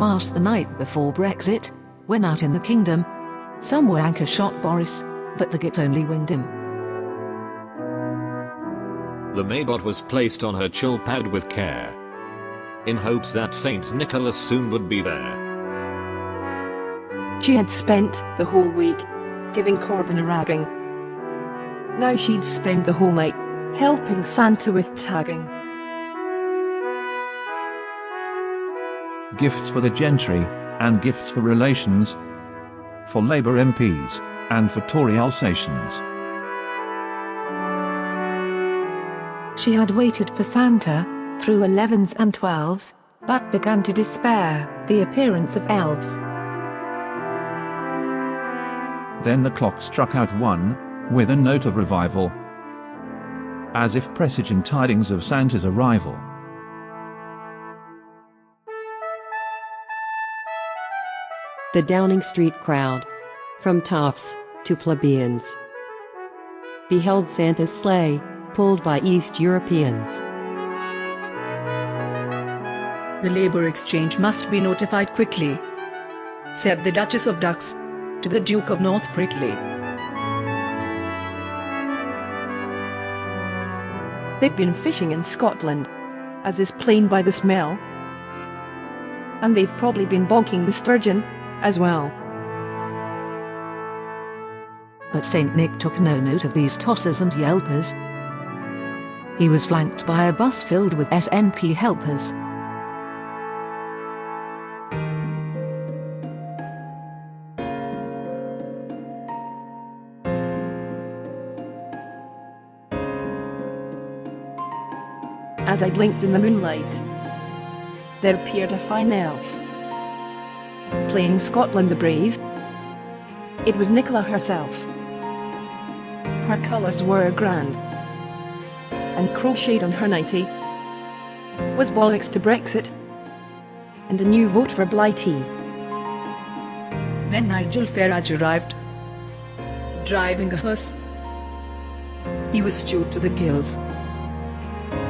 passed the night before Brexit, when out in the kingdom, some wanker shot Boris, but the git only winged him. The Maybot was placed on her chill pad with care, in hopes that Saint Nicholas soon would be there. She had spent the whole week giving Corbin a ragging. Now she'd spend the whole night helping Santa with tagging. Gifts for the gentry, and gifts for relations, for Labour MPs, and for Tory Alsatians. She had waited for Santa, through 11s and 12s, but began to despair the appearance of elves. Then the clock struck out 1, with a note of revival, as if presaging tidings of Santa's arrival. The Downing Street crowd, from toffs to plebeians, beheld Santa's sleigh, pulled by East Europeans. The Labour Exchange must be notified quickly, said the Duchess of Ducks to the Duke of North Prickly. They've been fishing in Scotland, as is plain by the smell, and they've probably been bonking the sturgeon as well. But St. Nick took no note of these tossers and yelpers. He was flanked by a bus filled with SNP helpers. As I blinked in the moonlight, there appeared a fine elf, playing Scotland the Brave. It was Nicola herself. Her colours were grand, and crocheted on her nightie was bollocks to Brexit, and a new vote for Blighty. Then Nigel Farage arrived, driving a hearse. He was stewed to the gills.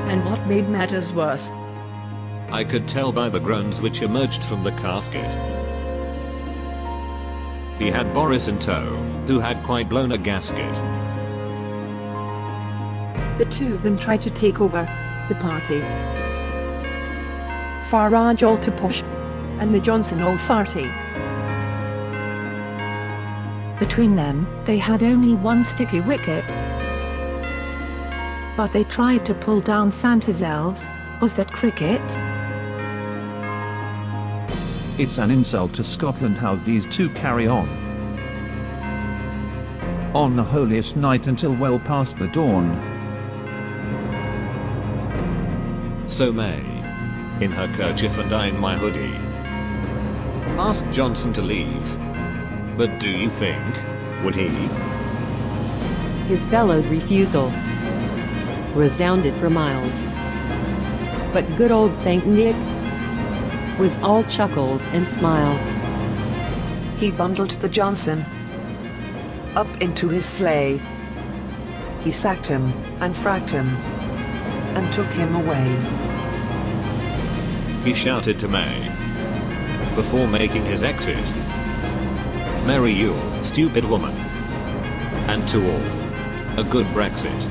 And what made matters worse, I could tell by the groans which emerged from the casket. He had Boris in tow, who had quite blown a gasket. The two of them tried to take over the party. Farage all too posh, and the Johnson all farty. Between them, they had only one sticky wicket. But they tried to pull down Santa's elves. Was that cricket? It's an insult to Scotland how these two carry on. On the holiest night until well past the dawn. So May, in her kerchief and I in my hoodie, asked Johnson to leave. But do you think, would he? His bellowed refusal resounded for miles. But good old Saint Nick was all chuckles and smiles. He bundled the Johnson up into his sleigh. He sacked him and fracked him and took him away. He shouted to May, before making his exit, "Merry Yule, stupid woman, and to all, a good Brexit."